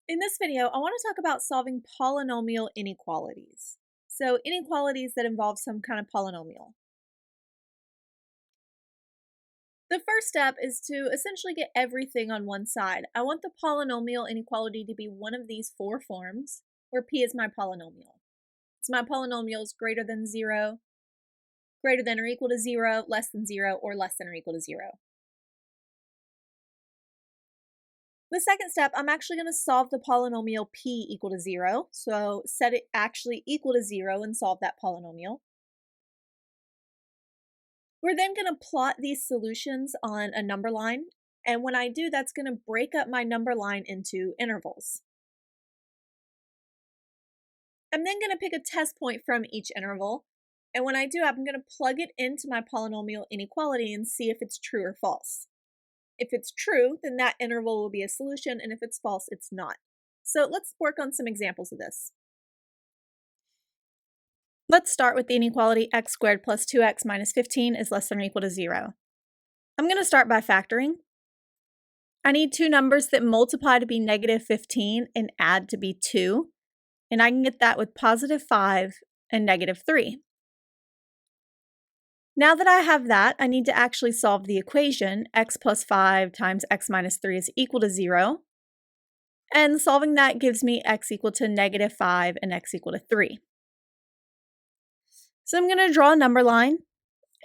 In this video, I want to talk about solving polynomial inequalities. So inequalities that involve some kind of polynomial. The first step is to essentially get everything on one side. I want the polynomial inequality to be one of these four forms, where p is my polynomial. So my polynomial is greater than 0, greater than or equal to 0, less than 0, or less than or equal to 0. The second step, I'm actually going to solve the polynomial p equal to 0. So set it actually equal to 0 and solve that polynomial. We're then going to plot these solutions on a number line. And when I do, that's going to break up my number line into intervals. I'm then going to pick a test point from each interval. And when I do, I'm going to plug it into my polynomial inequality and see if it's true or false. If it's true, then that interval will be a solution, and if it's false, it's not. So let's work on some examples of this. Let's start with the inequality x squared plus 2x minus 15 is less than or equal to 0. I'm going to start by factoring. I need two numbers that multiply to be negative 15 and add to be 2, and I can get that with positive 5 and negative 3. Now that I have that, I need to actually solve the equation x plus 5 times x minus 3 is equal to 0. And solving that gives me x equal to negative 5 and x equal to 3. So I'm going to draw a number line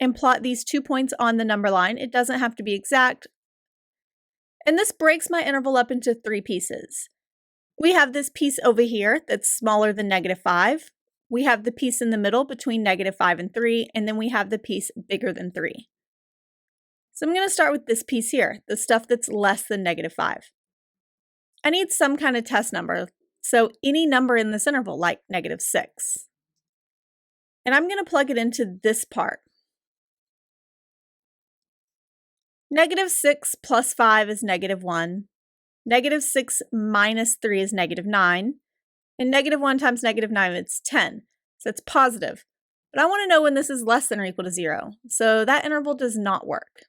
and plot these 2 points on the number line. It doesn't have to be exact. And this breaks my interval up into 3 pieces. We have this piece over here that's smaller than negative 5. We have the piece in the middle between negative 5 and 3, and then we have the piece bigger than 3. So I'm going to start with this piece here, the stuff that's less than negative 5. I need some kind of test number, so any number in this interval, like negative 6. And I'm going to plug it into this part. Negative 6 plus 5 is negative 1. Negative 6 minus 3 is negative 9. And negative 1 times negative 9 is 10. So it's positive. But I want to know when this is less than or equal to 0. So that interval does not work.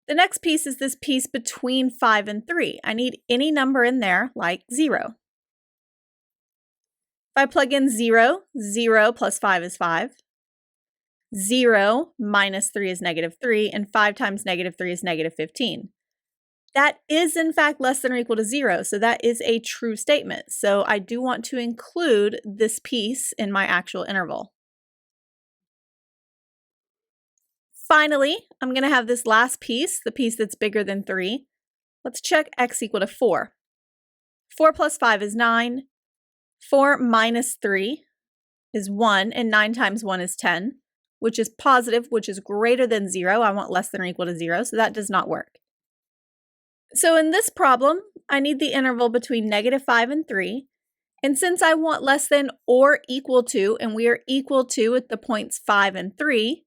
The next piece is this piece between 5 and 3. I need any number in there, like 0. If I plug in 0, 0 plus 5 is 5. 0 minus 3 is negative 3, and 5 times negative 3 is negative 15. That is, in fact, less than or equal to 0, so that is a true statement. So I do want to include this piece in my actual interval. Finally, I'm going to have this last piece, the piece that's bigger than 3. Let's check x equal to 4. 4 plus 5 is 9. 4 minus 3 is 1, and 9 times 1 is 10, which is positive, which is greater than 0. I want less than or equal to 0, so that does not work. So in this problem, I need the interval between negative 5 and 3. And since I want less than or equal to, and we are equal to at the points 5 and 3,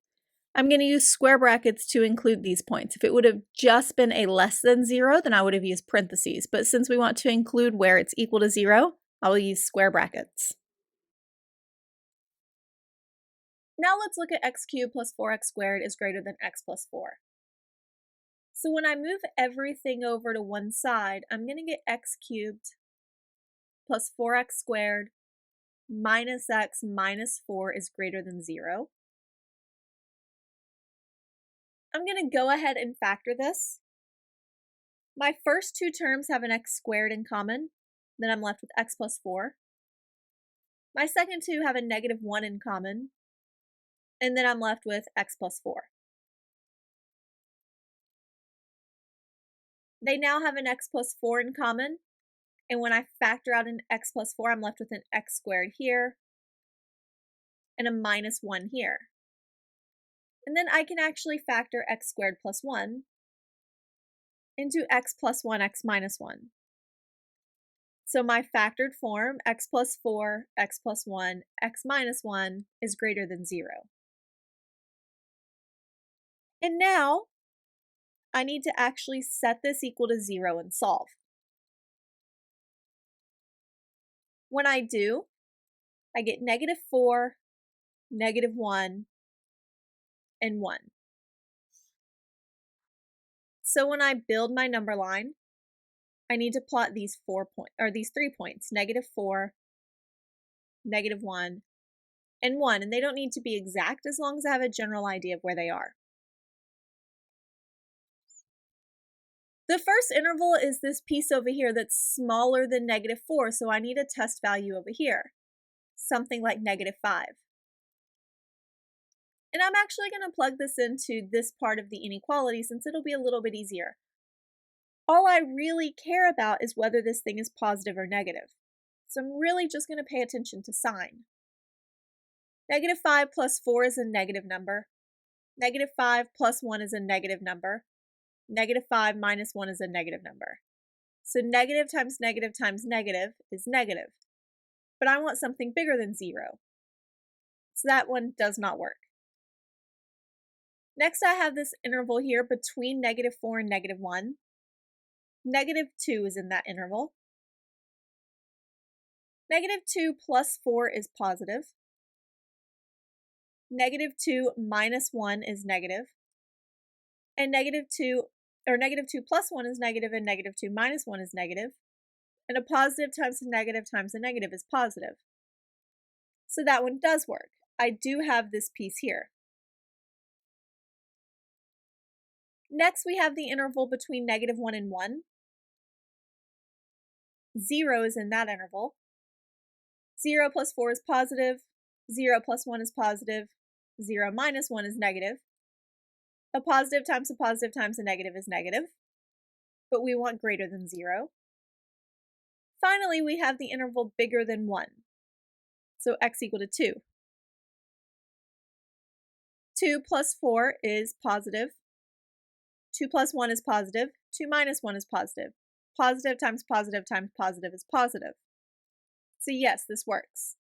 I'm going to use square brackets to include these points. If it would have just been a less than 0, then I would have used parentheses. But since we want to include where it's equal to 0, I will use square brackets. Now let's look at x cubed plus 4x squared is greater than x plus 4. So when I move everything over to one side, I'm going to get x cubed plus 4x squared minus x minus 4 is greater than 0. I'm going to go ahead and factor this. My first two terms have an x squared in common. Then I'm left with x plus 4. My second two have a negative 1 in common. And then I'm left with x plus 4. They now have an x plus 4 in common. And when I factor out an x plus 4, I'm left with an x squared here and a minus 1 here. And then I can actually factor x squared plus 1 into x plus 1, x minus 1. So my factored form, x plus 4, x plus 1, x minus 1, is greater than 0. And now I need to actually set this equal to 0 and solve. When I do, I get negative 4, negative 1, and 1. So when I build my number line, I need to plot these 3 points, -4, -1, and 1, and they don't need to be exact as long as I have a general idea of where they are. The first interval is this piece over here that's smaller than -4, so I need a test value over here, something like -5. And I'm actually going to plug this into this part of the inequality since it'll be a little bit easier. All I really care about is whether this thing is positive or negative. So I'm really just going to pay attention to sign. -5 plus 4 is a negative number. -5 plus 1 is a negative number. -5 minus 1 is a negative number. So negative times negative times negative is negative. But I want something bigger than 0. So that one does not work. Next, I have this interval here between -4 and -1. -2 is in that interval. -2 plus 4 is positive. -2 minus 1 is negative. And -2 plus 1 is negative, and -2 minus 1 is negative. And a positive times a negative is positive. So that one does work. I do have this piece here. Next, we have the interval between -1 and 1. 0 is in that interval. 0 plus 4 is positive. 0 plus 1 is positive. 0 minus 1 is negative. A positive times a negative is negative, but we want greater than 0. Finally, we have the interval bigger than 1, so x equal to 2. 2 plus 4 is positive. 2 plus 1 is positive. 2 minus 1 is positive. Positive times positive is positive. So yes, this works.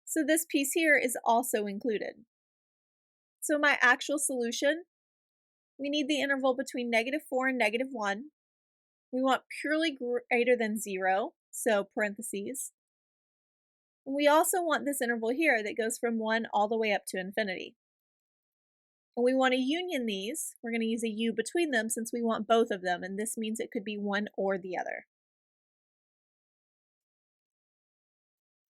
So this piece here is also included. So my actual solution, we need the interval between -4 and -1. We want purely greater than 0, so parentheses. And we also want this interval here that goes from 1 all the way up to infinity. And we want to union these. We're going to use a u between them since we want both of them, and this means it could be one or the other.